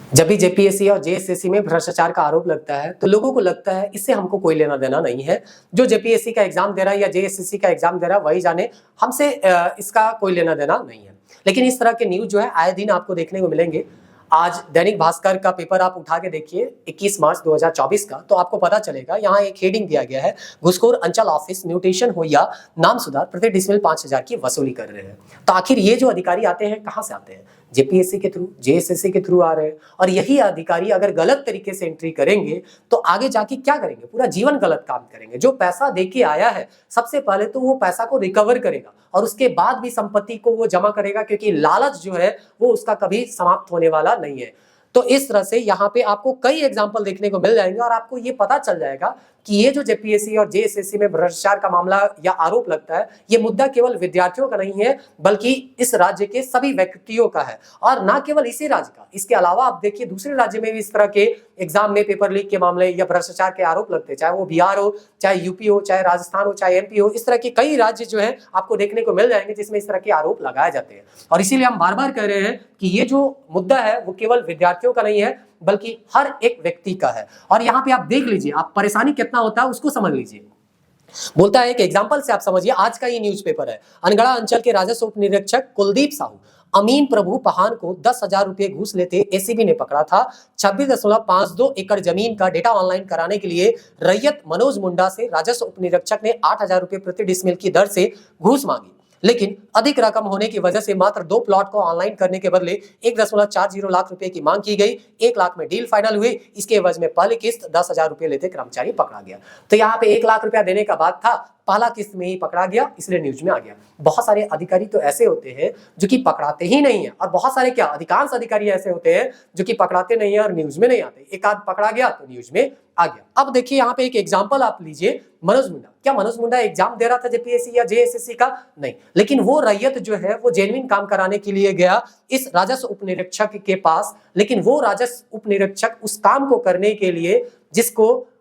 जब भी जेपीएससी और जेएसएससी में भ्रष्टाचार का आरोप लगता है तो लोगों को लगता है इससे हमको कोई लेना देना नहीं है। जो जेपीएससी का एग्जाम दे रहा है या जेएसएससी का एग्जाम दे रहा है वही जाने, हमसे इसका कोई लेना देना नहीं है। लेकिन इस तरह के न्यूज जो है आए दिन आपको देखने को मिलेंगे। आज दैनिक भास्कर का पेपर आप उठा के देखिए 21 मार्च 2024 का, तो आपको पता चलेगा। यहाँ एक हेडिंग दिया गया है, घुसखोर अंचल ऑफिस म्यूटेशन हो या नाम सुधार, प्रति डिसमिल 5,000 की वसूली कर रहे हैं। तो आखिर ये जो अधिकारी आते हैं कहाँ से आते हैं? जेपीएससी के थ्रू, जेएसएससी के थ्रू आ रहे हैं। और यही अधिकारी अगर गलत तरीके से एंट्री करेंगे तो आगे जाके क्या करेंगे? पूरा जीवन गलत काम करेंगे। जो पैसा देके आया है सबसे पहले तो वो पैसा को रिकवर करेगा और उसके बाद भी संपत्ति को वो जमा करेगा, क्योंकि लालच जो है वो उसका कभी समाप्त होने वाला नहीं है। तो इस तरह से यहाँ पे आपको कई एग्जाम्पल देखने को मिल जाएंगे और आपको ये पता चल जाएगा कि ये जो जेपीएससी और जेएसएससी में भ्रष्टाचार का मामला या आरोप लगता है, ये मुद्दा केवल विद्यार्थियों का नहीं है बल्कि इस राज्य के सभी व्यक्तियों का है। और ना केवल इसी राज्य का, इसके अलावा आप देखिए दूसरे राज्य में भी इस तरह के एग्जाम में पेपर लीक के मामले या भ्रष्टाचार के आरोप लगते हैं, चाहे वो बिहार हो, चाहे यूपी हो, चाहे राजस्थान हो, चाहे एमपी हो। इस तरह के कई राज्य जो है आपको देखने को मिल जाएंगे जिसमें इस तरह के आरोप लगाए जाते हैं। और इसीलिए हम बार बार कह रहे हैं कि ये जो मुद्दा है वो केवल विद्यार्थियों का नहीं है बल्कि हर एक व्यक्ति का है। और यहाँ पे आप देख लीजिए, आप परेशानी कितना होता है उसको समझ लीजिए। बोलता है, एक एग्जांपल से आप समझिए। आज का ये न्यूज़पेपर है, अनगढ़ा अंचल के राजस्व उप निरीक्षक कुलदीप साहू अमीन प्रभु पहान को 10,000 रुपए घूस लेते एसीबी ने पकड़ा था। 26.52 एकड़ जमीन का डेटा ऑनलाइन कराने के लिए रैयत मनोज मुंडा से राजस्व उप निरीक्षक ने 8,000 रुपए प्रति डिसमिल की दर से घूस मांगी, लेकिन अधिक रकम होने की वजह से मात्र 2 प्लॉट को ऑनलाइन करने के बदले 1.40 लाख रुपए की मांग की गई। 1 लाख में डील फाइनल हुई। इसके एवज में पहली किस्त 10,000 रुपए लेते कर्मचारी पकड़ा गया। तो यहाँ पे 1 लाख रुपया देने का बात था, पहला किस्त में ही पकड़ा गया, इसलिए न्यूज में आ गया। बहुत सारे अधिकारी तो ऐसे होते हैं जो कि पकड़ाते ही नहीं है, और बहुत सारे क्या अधिकांश अधिकारी ऐसे होते हैं जो कि पकड़ाते नहीं है और न्यूज में नहीं आते। एक आध पकड़ा गया तो न्यूज में आ गया। अब देखिए यहाँ पे एक एग्जांपल आप लीजिए, मनोज मुंडा। क्या मनोज मुंडा एग्जाम दे रहा था जेपीएससी या जेएसएससी का? नहीं, लेकिन वो रैयत जो है वो जेन्युइन काम कराने के लिए गया इस राजस्व उप निरीक्षक के पास। लेकिन वो राजस्व उप निरीक्षक उस काम को करने के लिए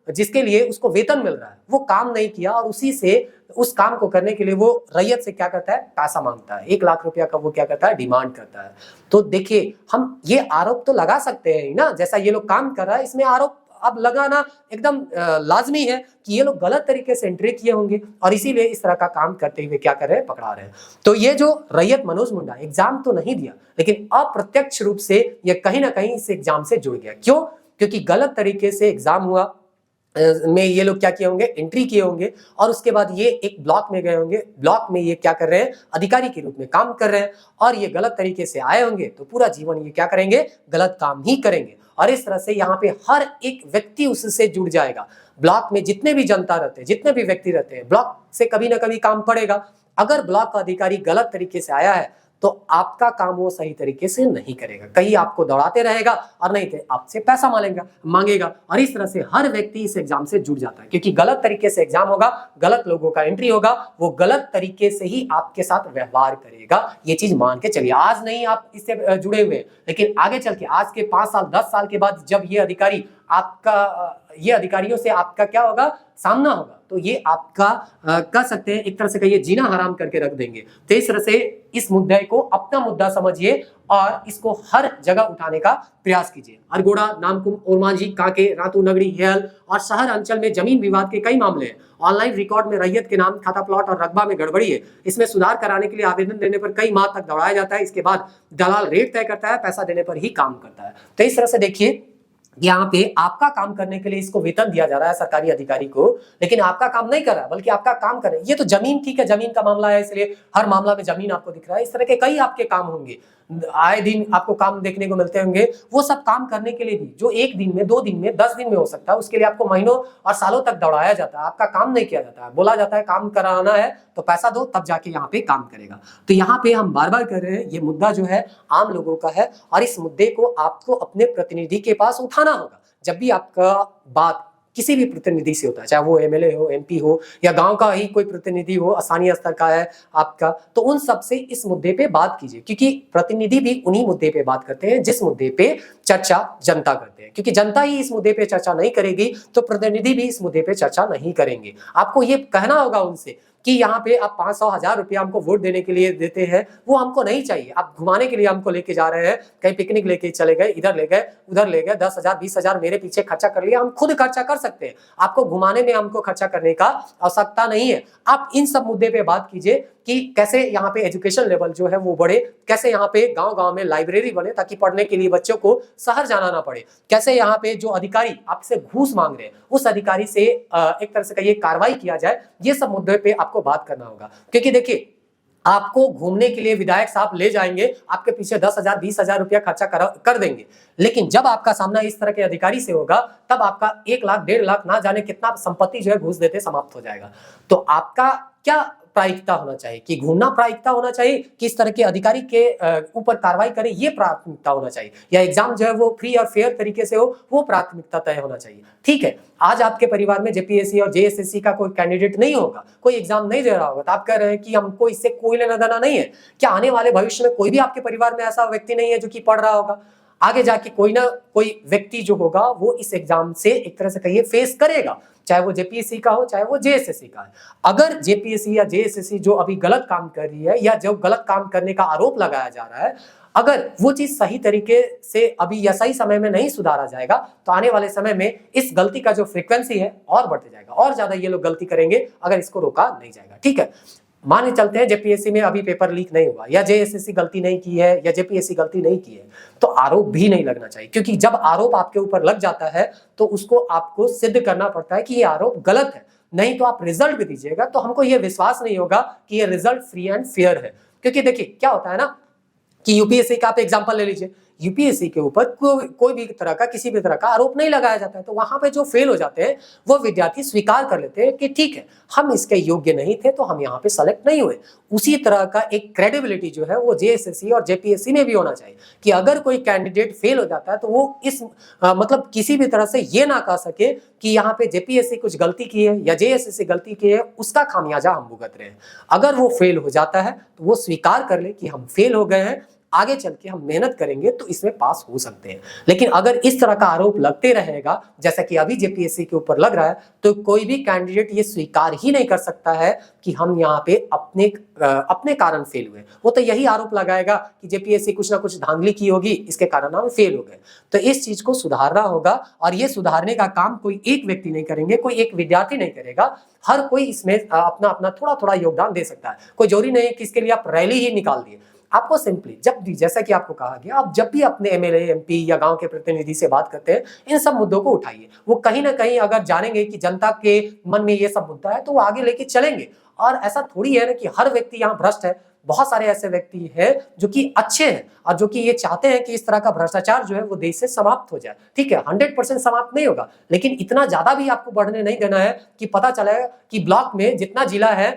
जिसके लिए उसको वेतन मिल रहा है वो काम नहीं किया, और उसी से उस काम को करने के लिए वो रैयत से क्या करता है? पैसा मांगता है। 1 लाख रुपया का वो क्या करता है? डिमांड करता है। तो देखिए, हम ये आरोप तो लगा सकते हैं ना, जैसा ये लोग काम कर रहा है इसमें आरोप अब लगाना एकदम लाजमी है कि ये लोग गलत तरीके से एंट्री किए होंगे और इसीलिए इस तरह का काम करते हुए क्या कर रहे हैं? पकड़ा रहे हैं। तो ये जो रैयत मनोज मुंडा एग्जाम तो नहीं दिया, लेकिन अप्रत्यक्ष रूप से ये कहीं ना कहीं इस एग्जाम से जुड़ गया। क्यों? क्योंकि गलत तरीके से एग्जाम हुआ में ये लोग क्या किए होंगे? एंट्री किए होंगे, और उसके बाद ये एक ब्लॉक में गए होंगे। ब्लॉक में ये क्या कर रहे हैं? अधिकारी के रूप में काम कर रहे हैं, और ये गलत तरीके से आए होंगे तो पूरा जीवन ये क्या करेंगे? गलत काम ही करेंगे। और इस तरह से यहाँ पे हर एक व्यक्ति उससे जुड़ जाएगा। ब्लॉक में जितने भी जनता रहते हैं, जितने भी व्यक्ति रहते हैं, ब्लॉक से कभी ना कभी काम पड़ेगा। अगर ब्लॉक का अधिकारी गलत तरीके से आया है तो आपका काम वो सही तरीके से नहीं करेगा, कहीं आपको दौड़ाते रहेगा और नहीं तो आपसे पैसा मांगेगा। और इस तरह से हर व्यक्ति इस एग्जाम से जुड़ जाता है, क्योंकि गलत तरीके से एग्जाम होगा, गलत लोगों का एंट्री होगा, वो गलत तरीके से ही आपके साथ व्यवहार करेगा। ये चीज मान के चलिए। आज नहीं आप इससे जुड़े हुए, लेकिन आगे चल के आज के 5 साल 10 साल के बाद जब ये अधिकारियों से आपका क्या होगा? सामना होगा, तो ये आपका कह सकते हैं एक तरह से कहिए जीना हराम करके रख देंगे। तो इस तरह से इस मुद्दे को अपना मुद्दा समझिए और इसको हर जगह उठाने का प्रयास कीजिए। अरगोड़ा, नामकुम, ओरमांझी, कांके, रातू नगरी, हेयल और शहर अंचल में जमीन विवाद के कई मामले हैं। ऑनलाइन रिकॉर्ड में रैयत के नाम, खाता प्लॉट और रकबा में गड़बड़ी है। इसमें सुधार कराने के लिए आवेदन देने पर कई माह तक दौड़ाया जाता है। इसके बाद दलाल रेट तय करता है, पैसा देने पर ही काम करता है। तो इस तरह से देखिए, यहाँ पे आपका काम करने के लिए इसको वेतन दिया जा रहा है सरकारी अधिकारी को, लेकिन आपका काम नहीं कर रहा बल्कि आपका काम कर रहे हैं। ये तो जमीन, ठीक है, जमीन का मामला है इसलिए हर मामला में जमीन आपको दिख रहा है। इस तरह के कई आपके काम होंगे, आए दिन आपको काम देखने को मिलते होंगे। वो सब काम करने के लिए भी जो 1 दिन में, 2 दिन में, 10 दिन में हो सकता है, उसके लिए आपको महीनों और सालों तक दौड़ाया जाता है। आपका काम नहीं किया जाता है, बोला जाता है काम कराना है तो पैसा दो तब जाके यहाँ पे काम करेगा। तो यहाँ पे हम बार बार कर रहे हैं, ये मुद्दा जो है आम लोगों का है और इस मुद्दे को आपको अपने प्रतिनिधि के पास उठाना होगा। जब भी आपका बात किसी भी प्रतिनिधि से होता है, चाहे वो एमएलए हो, एमपी हो या गांव का ही कोई प्रतिनिधि हो, स्थानीय स्तर का है आपका, तो उन सब से इस मुद्दे पे बात कीजिए, क्योंकि प्रतिनिधि भी उन्हीं मुद्दे पे बात करते हैं जिस मुद्दे पे चर्चा जनता करते हैं। क्योंकि जनता ही इस मुद्दे पे चर्चा नहीं करेगी तो प्रतिनिधि भी इस मुद्दे पे चर्चा नहीं करेंगे। आपको ये कहना होगा उनसे कि यहाँ पे आप 500-1000 रुपया हमको वोट देने के लिए देते हैं, वो हमको नहीं चाहिए। आप घुमाने के लिए हमको लेके जा रहे हैं, कहीं पिकनिक लेके चले गए, इधर ले गए उधर ले गए, 10,000 20,000 मेरे पीछे खर्चा कर लिया, हम खुद खर्चा कर सकते हैं, आपको घुमाने में हमको खर्चा करने का आवश्यकता नहीं है। आप इन सब मुद्दे पे बात कीजिए कि कैसे यहाँ पे एजुकेशन लेवल जो है वो बढ़े, कैसे यहाँ पे गांव-गांव में लाइब्रेरी बने ताकि पढ़ने के लिए बच्चों को शहर जाना ना पड़े, कैसे यहाँ पे जो अधिकारी आपसे घूस मांग रहे हैं उस अधिकारी से एक तरह से कहिए कार्रवाई किया जाए। ये सब मुद्दे पे आपको बात करना होगा, क्योंकि देखिए आपको घूमने के लिए विधायक साहब ले जाएंगे, आपके पीछे 10,000 20,000 रुपया खर्चा कर देंगे, लेकिन जब आपका सामना इस तरह के अधिकारी से होगा तब आपका 1 लाख 1.5 लाख ना जाने कितना संपत्ति जो है घूस देते समाप्त हो जाएगा। तो आपका क्या प्रायिकता होना चाहिए कि घूमना प्रायिकता होना चाहिए, किस तरह के अधिकारी के ऊपर कार्रवाई करें ये प्राथमिकता होना चाहिए, या एग्जाम जो है वो फ्री और फेयर तरीके से हो वो प्राथमिकता तय होना चाहिए। ठीक है, आज आपके परिवार में जेपीएससी और जेएसएससी का कोई कैंडिडेट नहीं होगा, कोई एग्जाम नहीं दे रहा होगा, तो आप कह रहे हैं कि हमको इससे कोई लेना देना नहीं है। क्या आने वाले भविष्य में कोई भी आपके परिवार में ऐसा व्यक्ति नहीं है जो कि पढ़ रहा होगा? आगे जाके कोई ना कोई व्यक्ति जो होगा वो इस एग्जाम से एक तरह से कहिए फेस करेगा, चाहे वो जेपीएससी का हो चाहे वो जेएसएससी का है। अगर जेपीएससी या जेएसएससी जो अभी गलत काम कर रही है या जो गलत काम करने का आरोप लगाया जा रहा है, अगर वो चीज सही तरीके से अभी या सही समय में नहीं सुधारा जाएगा तो आने वाले समय में इस गलती का जो फ्रीक्वेंसी है और बढ़ते जाएगा, और ज्यादा ये लोग गलती करेंगे अगर इसको रोका नहीं जाएगा। ठीक है, मान के चलते हैं जेपीएससी में अभी पेपर लीक नहीं हुआ, या जेएसएससी गलती नहीं की है या जेपीएससी गलती नहीं की है, तो आरोप भी नहीं लगना चाहिए, क्योंकि जब आरोप आपके ऊपर लग जाता है तो उसको आपको सिद्ध करना पड़ता है कि ये आरोप गलत है, नहीं तो आप रिजल्ट भी दीजिएगा तो हमको ये विश्वास नहीं होगा कि ये रिजल्ट फ्री एंड फेयर है। क्योंकि देखिए क्या होता है ना कि यूपीएससी का आप एग्जांपल ले लीजिए, यूपीएससी के ऊपर कोई भी तरह का किसी भी तरह का आरोप नहीं लगाया जाता है, तो वहां पे जो फेल हो जाते हैं वो विद्यार्थी स्वीकार कर लेते हैं कि ठीक है हम इसके योग्य नहीं थे तो हम यहाँ पे सेलेक्ट नहीं हुए। उसी तरह का एक क्रेडिबिलिटी जो है वो जेएसएससी और जेपीएससी में भी होना चाहिए कि अगर कोई कैंडिडेट फेल हो जाता है तो वो इस मतलब किसी भी तरह से ये ना कह सके कि यहाँ पे जेपीएससी कुछ गलती की है या जेएसएससी गलती की है, उसका खामियाजा हम भुगत रहे हैं। अगर वो फेल हो जाता है तो वो स्वीकार कर ले कि हम फेल हो गए हैं, आगे चल के हम मेहनत करेंगे तो इसमें पास हो सकते हैं। लेकिन अगर इस तरह का आरोप लगते रहेगा जैसा कि अभी जेपीएससी के ऊपर लग रहा है, तो कोई भी कैंडिडेट ये स्वीकार ही नहीं कर सकता है कि हम यहाँ पे अपने कारण फेल हुए। वो तो यही आरोप लगाएगा कि जेपीएससी कुछ ना कुछ धांधली की होगी, इसके कारण हम फेल हो गए। तो इस चीज को सुधारना होगा, और ये सुधारने का काम कोई एक व्यक्ति नहीं करेंगे, कोई एक विद्यार्थी नहीं करेगा, हर कोई इसमें अपना अपना थोड़ा थोड़ा योगदान दे सकता है। कोई जरूरी नहीं कि इसके लिए आप रैली ही निकाल दिए। आपको सिंपली जब भी, जैसा कि आपको कहा गया, आप जब भी अपने एमएलए एमपी या गांव के प्रतिनिधि से बात करते हैं इन सब मुद्दों को उठाइए। वो कहीं ना कहीं अगर जानेंगे कि जनता के मन में ये सब मुद्दा है तो वो आगे लेके चलेंगे। और ऐसा थोड़ी है ना कि हर व्यक्ति यहाँ भ्रष्ट है, बहुत सारे ऐसे व्यक्ति हैं जो कि अच्छे हैं और जो कि ये चाहते हैं कि इस तरह का भ्रष्टाचार जो है वो देश से समाप्त हो जाए। ठीक है, 100% समाप्त नहीं होगा, लेकिन इतना ज्यादा भी आपको बढ़ने नहीं देना है कि पता चले कि ब्लॉक में जितना जिला है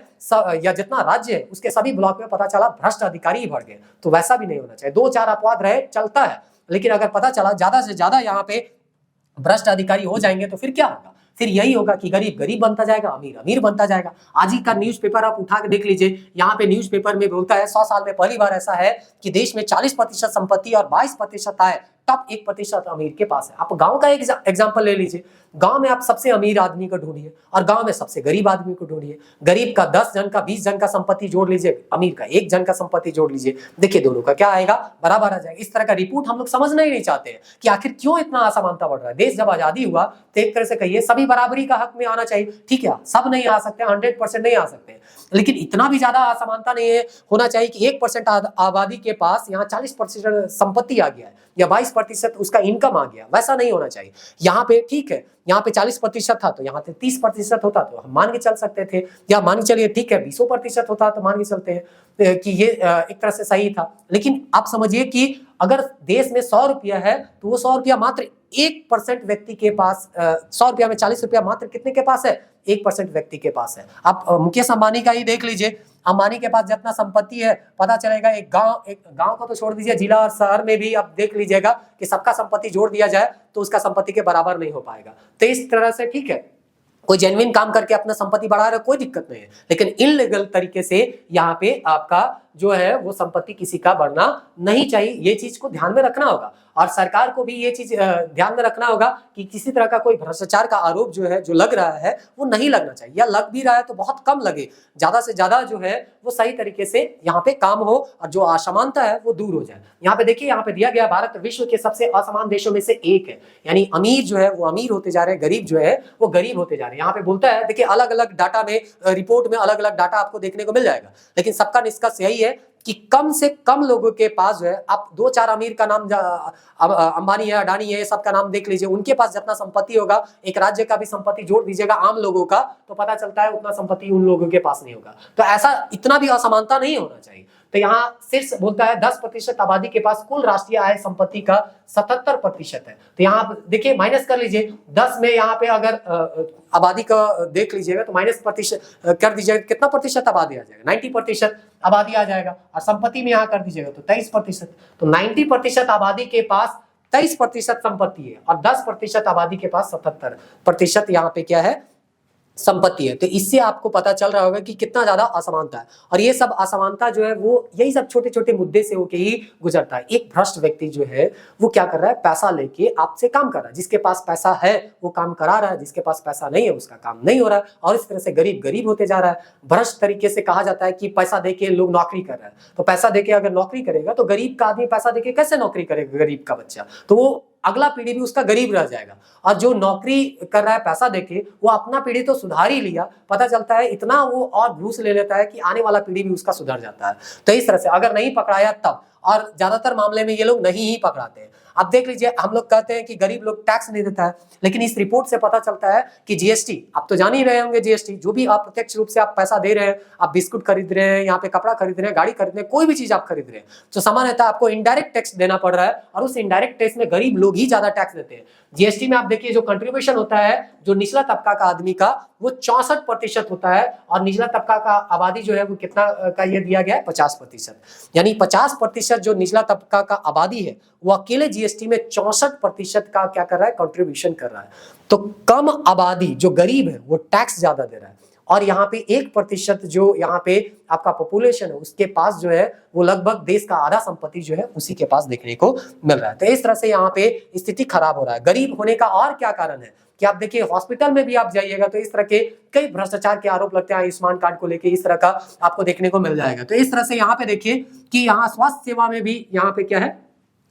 या जितना राज्य है उसके सभी ब्लॉक में पता चला भ्रष्ट अधिकारी ही बढ़ गए। तो वैसा भी नहीं होना चाहिए। 2-4 अपवाद रहे चलता है, लेकिन अगर पता चला ज्यादा से ज्यादा यहाँ पे भ्रष्ट अधिकारी हो जाएंगे तो फिर क्या होगा? फिर यही होगा कि गरीब गरीब बनता जाएगा, अमीर अमीर बनता जाएगा। आज ही का न्यूज़पेपर आप उठा के देख लीजिए, यहाँ पे न्यूज़पेपर में बोलता है 100 साल में पहली बार ऐसा है कि देश में 40% संपत्ति और 22% आय टॉप 1% अमीर के पास है। आप गांव का एग्जांपल ले लीजिए, गांव में आप सबसे अमीर आदमी को ढूंढिए और गांव में सबसे गरीब आदमी को ढूंढिए। गरीब का 10 जन का 20 जन का संपत्ति जोड़ लीजिए, अमीर का 1 जन का संपत्ति जोड़ लीजिए, देखिए दोनों का क्या आएगा, बराबर आ जाएगा। इस तरह का रिपोर्ट हम लोग समझना ही नहीं चाहते हैं कि आखिर क्यों इतना असमानता बढ़ रहा है। देश जब आजादी हुआ तो एक तरह से कहिए सभी बराबरी का हक में आना चाहिए। ठीक है, सब नहीं आ सकते, 100% नहीं आ सकते, लेकिन इतना भी ज्यादा असमानता नहीं है होना चाहिए कि 1% आबादी के पास यहाँ 40% संपत्ति आ गया है या 22% उसका इनकम आ गया, वैसा नहीं होना चाहिए। यहाँ पे ठीक है, यहाँ पे 40% था तो यहाँ पे 30% होता तो हम मान के चल सकते थे, या मान के चलिए ठीक है 20% होता तो मान के चलते हैं कि ये एक तरह से सही था। लेकिन आप समझिए कि अगर देश में 100 रुपया है तो वो 100 रुपया मात्र 1% व्यक्ति के पास, 100 रुपया में 40 रुपया मात्र कितने के पास है? 1% व्यक्ति के पास है। आप मुकेश अंबानी का ही देख लीजिए, अंबानी के पास जितना संपत्ति है पता चलेगा एक गांव को तो छोड़ दीजिए, जिला और शहर में भी आप देख लीजिएगा कि सबका संपत्ति जोड़ दिया जाए तो उसका संपत्ति के बराबर नहीं हो पाएगा। तो इस तरह से ठीक है, कोई जेन्युइन काम करके अपना संपत्ति बढ़ा रहा है कोई दिक्कत नहीं है, लेकिन इनलीगल तरीके से यहाँ पे आपका जो है वो संपत्ति किसी का बढ़ना नहीं चाहिए। ये चीज को ध्यान में रखना होगा और सरकार को भी ये चीज ध्यान में रखना होगा कि किसी तरह का कोई भ्रष्टाचार का आरोप जो है, जो लग रहा है वो नहीं लगना चाहिए, या लग भी रहा है तो बहुत कम लगे, ज्यादा से ज्यादा जो है वो सही तरीके से यहाँ पे काम हो और जो असमानता है वो दूर हो जाए। यहाँ पे देखिए, यहाँ पे दिया गया भारत विश्व के सबसे असमान देशों में से एक है, यानी अमीर जो है वो अमीर होते जा रहे हैं, गरीब जो है वो गरीब होते जा रहे हैं। यहाँ पे बोलता है, देखिए अलग अलग डाटा में, रिपोर्ट में अलग अलग डाटा आपको देखने को मिल जाएगा, लेकिन सबका निष्कर्ष यही है कि कम से कम लोगों के पास जो है, आप 2-4 अमीर का नाम, अंबानी है, अडानी है, सबका नाम देख लीजिए, उनके पास जितना संपत्ति होगा, एक राज्य का भी संपत्ति जोड़ दीजिएगा आम लोगों का, तो पता चलता है उतना संपत्ति उन लोगों के पास नहीं होगा। तो ऐसा इतना भी असमानता नहीं होना चाहिए। तो यहाँ शीर्ष बोलता है 10% आबादी के पास कुल राष्ट्रीय आय संपत्ति का 77% है। तो यहाँ देखिए माइनस कर लीजिए, 10 में यहाँ पे अगर आबादी का देख लीजिएगा तो माइनस प्रतिशत कर दीजिएगा, कितना प्रतिशत आबादी आ जाएगा? 90% आबादी आ जाएगा। और संपत्ति में यहाँ कर दीजिएगा तो 23%। तो 90% आबादी के पास 23% संपत्ति है और 10% आबादी के पास 77% यहाँ पे क्या है? संपत्ति है। तो इससे आपको पता चल रहा होगा कि कितना ज्यादा असमानता है। और ये सब असमानता जो है वो यही सब छोटे छोटे मुद्दे से होके ही गुजरता है। एक भ्रष्ट व्यक्ति जो है वो क्या कर रहा है? पैसा लेके आपसे काम कर रहा है। जिसके पास पैसा है वो काम करा रहा है, जिसके पास पैसा नहीं है उसका काम नहीं हो रहा है, और इस तरह से गरीब गरीब होते जा रहा है। भ्रष्ट तरीके से कहा जाता है कि पैसा देके लोग नौकरी कर रहे हैं, तो पैसा देके अगर नौकरी करेगा तो गरीब का आदमी पैसा देके कैसे नौकरी करेगा? गरीब का बच्चा, तो वो अगला पीढ़ी भी उसका गरीब रह जाएगा। और जो नौकरी कर रहा है पैसा देके, वो अपना पीढ़ी तो सुधार ही लिया, पता चलता है इतना वो और घूस ले लेता है कि आने वाला पीढ़ी भी उसका सुधर जाता है। तो इस तरह से अगर नहीं पकड़ाया तब, और ज्यादातर मामले में ये लोग नहीं ही पकड़ाते हैं। अब देख लीजिए, हम लोग कहते हैं कि गरीब लोग टैक्स नहीं देता है, लेकिन इस रिपोर्ट से पता चलता है कि जीएसटी, आप तो जान ही रहे होंगे, जीएसटी जो भी आप प्रत्यक्ष रूप से आप पैसा दे रहे हैं, आप बिस्कुट खरीद रहे हैं, यहाँ पे कपड़ा खरीद रहे हैं, गाड़ी खरीद रहे हैं, कोई भी चीज आप खरीद रहे हैं, तो सामान्यतः आपको इनडायरेक्ट टैक्स देना पड़ रहा है, और उस इनडायरेक्ट टैक्स में गरीब लोग ही ज्यादा टैक्स देते हैं। जीएसटी में आप देखिए जो कंट्रीब्यूशन होता है जो निचला तबका का आदमी का, वो 64% होता है, और निचला तबका का आबादी जो है वो कितना का ये दिया गया है? 50%। यानी 50% जो निचला तबका का आबादी है वो अकेले जीएसटी में 64% का क्या कर रहा है? कंट्रीब्यूशन कर रहा है। तो कम आबादी जो गरीब है वो टैक्स ज्यादा दे रहा है, और यहाँ पे 1% जो यहाँ पे आपका पॉपुलेशन है उसके पास जो है वो लगभग देश का आधा संपत्ति जो है उसी के पास देखने को मिल रहा है। तो इस तरह से यहाँ पे स्थिति खराब हो रहा है। गरीब होने का और क्या कारण है कि आप देखिए हॉस्पिटल में भी आप जाइएगा तो इस तरह के कई भ्रष्टाचार के आरोप लगते हैं, आयुष्मान कार्ड को लेके इस तरह का आपको देखने को मिल जाएगा। तो इस तरह से यहाँ पे देखिए कि यहाँ स्वास्थ्य सेवा में भी यहाँ पे क्या है?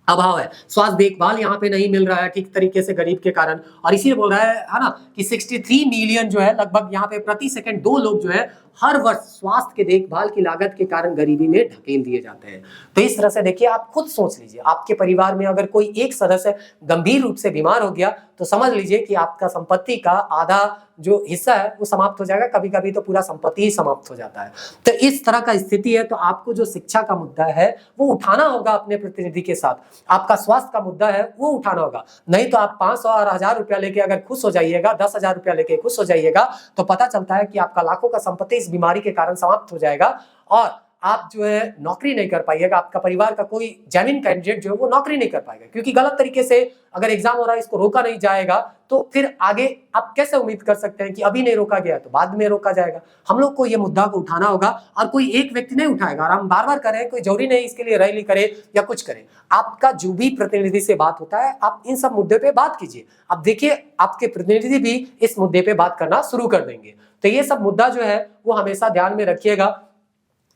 अभाव है। स्वास्थ्य देखभाल यहाँ पे नहीं मिल रहा है ठीक तरीके से गरीब के कारण, और इसीलिए बोल रहा है ना कि 63 मिलियन जो है लगभग यहाँ पे प्रति सेकंड 2 लोग जो है हर वर्ष स्वास्थ्य के देखभाल की लागत के कारण गरीबी में ढकेल दिए जाते हैं। तो इस तरह से देखिए, आप खुद सोच लीजिए, आपके परिवार में अगर कोई एक सदस्य गंभीर रूप से बीमार हो गया तो समझ लीजिए कि आपका संपत्ति का आधा जो हिस्सा है वो समाप्त हो जाएगा, कभी कभी तो पूरा संपत्ति ही समाप्त हो जाता है। तो इस तरह का स्थिति है। तो आपको जो शिक्षा का मुद्दा है वो उठाना होगा अपने प्रतिनिधि के साथ, आपका स्वास्थ्य का मुद्दा है वो उठाना होगा। नहीं तो आप 500 और 1000 रुपया लेके अगर खुश हो जाइएगा, 10,000 रुपया लेके खुश हो जाइएगा, तो पता चलता है कि आपका लाखों का संपत्ति इस बीमारी के कारण समाप्त हो जाएगा, और आप जो है नौकरी नहीं कर पाइएगा। आपका परिवार का कोई जेन्युइन कैंडिडेट जो है वो नौकरी नहीं कर पाएगा, क्योंकि गलत तरीके से अगर एग्जाम हो रहा है इसको रोका नहीं जाएगा, तो फिर आगे आप कैसे उम्मीद कर सकते हैं कि अभी नहीं रोका गया तो बाद में रोका जाएगा। हम लोग को ये मुद्दा को उठाना होगा, और कोई एक व्यक्ति नहीं उठाएगा, और हम बार बार करें, कोई जरूरी नहीं इसके लिए रैली करे या कुछ करे। आपका जो भी प्रतिनिधि से बात होता है आप इन सब मुद्दे पे बात कीजिए। अब देखिए आपके प्रतिनिधि भी इस मुद्दे पे बात करना शुरू कर देंगे। तो ये सब मुद्दा जो है वो हमेशा ध्यान में रखिएगा,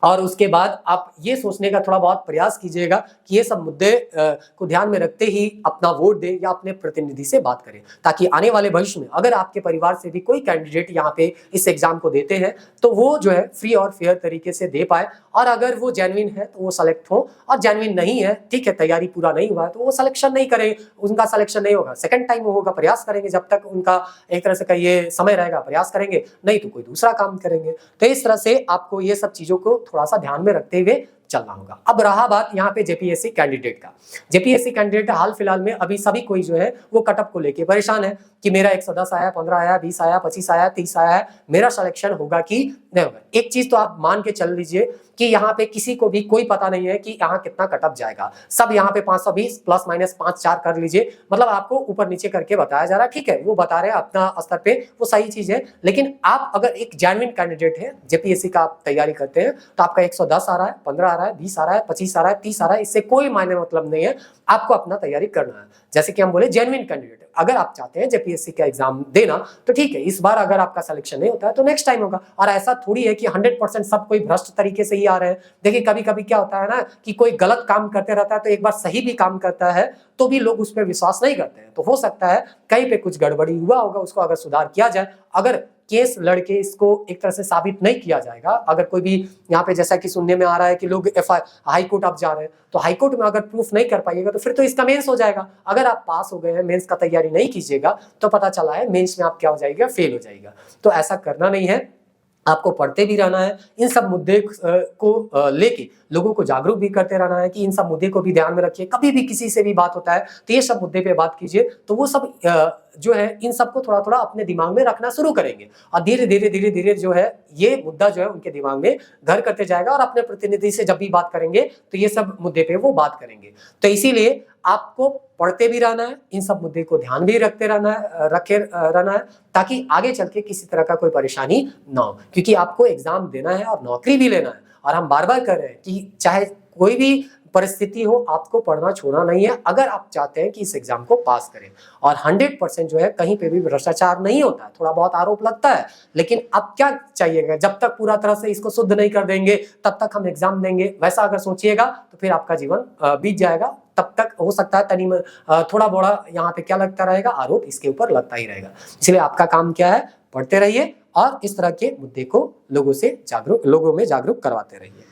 और उसके बाद आप ये सोचने का थोड़ा बहुत प्रयास कीजिएगा कि ये सब मुद्दे को ध्यान में रखते ही अपना वोट दें या अपने प्रतिनिधि से बात करें, ताकि आने वाले भविष्य में अगर आपके परिवार से भी कोई कैंडिडेट यहाँ पे इस एग्जाम को देते हैं तो वो जो है फ्री और फेयर तरीके से दे पाए, और अगर वो जेन्युइन है तो वो सेलेक्ट हो, और जेन्युइन नहीं है, ठीक है, तैयारी पूरा नहीं हुआ है, तो वो सिलेक्शन नहीं करे, उनका सिलेक्शन नहीं होगा। सेकंड टाइम वो होगा, प्रयास करेंगे, जब तक उनका एक तरह से का ये समय रहेगा प्रयास करेंगे, नहीं तो कोई दूसरा काम करेंगे। तो इस तरह से आपको ये सब चीजों को थोड़ा सा ध्यान में रखते हुए चलना होगा। अब रहा बात यहाँ पे जेपीएससी कैंडिडेट का। जेपीएससी कैंडिडेट हाल फिलहाल में अभी सभी कोई जो है वो कटअप को लेके परेशान है कि मेरा 110 आया, 15 आया, 20 आया, 25 आया, 30 आया है, मेरा सिलेक्शन होगा कि नहीं होगा। एक चीज तो आप मान के चल लीजिए कि यहाँ पे किसी को भी कोई पता नहीं है कि यहाँ कितना कटअप जाएगा। सब यहाँ पे 520 प्लस माइनस 5-4 कर लीजिए, मतलब आपको ऊपर नीचे करके बताया जा रहा है, ठीक है, वो बता रहे हैं अपना स्तर पे, वो सही चीज है। लेकिन आप अगर एक जेन्युइन कैंडिडेट है, जेपीएससी का आप तैयारी करते हैं, तो आपका 110 आ रहा है, 15 आ रहा रहा है, 20 आ रहा है, 25 आ रहा है, 30 आ रहा है, इससे कोई मायने मतलब नहीं है। आपको अपना तैयारी करना है। जैसे कि हम बोले जेन्युइन कैंडिडेट, अगर आप चाहते हैं जेपीएससी का एग्जाम देना तो ठीक है, इस बार अगर आपका सिलेक्शन नहीं होता है तो नेक्स्ट टाइम होगा। और ऐसा थोड़ी है कि 100% सब कोई भ्रष्ट तरीके से ही आ रहे हैं। देखिए कभी कभी क्या होता है ना कि कोई गलत काम करते रहता है तो एक बार सही भी काम करता है तो भी लोग उस पर विश्वास नहीं करते हैं। तो हो सकता है कहीं पे कुछ गड़बड़ी हुआ होगा, उसको अगर सुधार किया जाए, अगर केस लड़के इसको एक तरह से साबित नहीं किया जाएगा, अगर कोई भी यहाँ पे जैसा कि सुनने में आ रहा है कि लोग हाई कोर्ट अब जा रहे हैं, तो हाई कोर्ट में अगर प्रूफ नहीं कर पाइएगा तो फिर तो इसका मेंस हो जाएगा। अगर आप पास हो गए हैं, मेंस का तैयारी नहीं कीजिएगा तो पता चला है मेंस में आप क्या हो जाएगा, फेल हो जाएगा। तो ऐसा करना नहीं है, आपको पढ़ते भी रहना है, इन सब मुद्दे को लेके लोगों को जागरूक भी करते रहना है कि इन सब मुद्दे को भी ध्यान में रखिए। कभी भी किसी से भी बात होता है तो ये सब मुद्दे पे बात कीजिए, तो वो सब जो है इन सबको थोड़ा थोड़ा अपने दिमाग में रखना शुरू करेंगे और धीरे धीरे जो है ये मुद्दा जो है उनके दिमाग में घर करते जाएगा और अपने प्रतिनिधि से जब भी बात करेंगे तो ये सब मुद्दे पे वो बात करेंगे। तो इसीलिए आपको पढ़ते भी रहना है, इन सब मुद्दे को ध्यान भी रखते रहना है, ताकि आगे चल के किसी तरह का कोई परेशानी ना हो, क्योंकि आपको एग्जाम देना है और नौकरी भी लेना है। और हम बार बार कह रहे हैं कि चाहे कोई भी परिस्थिति हो, आपको पढ़ना छोड़ना नहीं है अगर आप चाहते हैं कि इस एग्जाम को पास करें। और 100% जो है कहीं पे भी भ्रष्टाचार नहीं होता है, थोड़ा बहुत आरोप लगता है, लेकिन अब क्या चाहिएगा, जब तक पूरा तरह से इसको शुद्ध नहीं कर देंगे तब तक हम एग्जाम देंगे, वैसा अगर सोचिएगा तो फिर आपका जीवन बीत जाएगा। तब तक हो सकता है थोड़ा बड़ा यहाँ पे क्या लगता रहेगा, आरोप इसके ऊपर लगता ही रहेगा। इसलिए आपका काम क्या है, पढ़ते रहिए और इस तरह के मुद्दे को लोगों में जागरूक करवाते रहिए।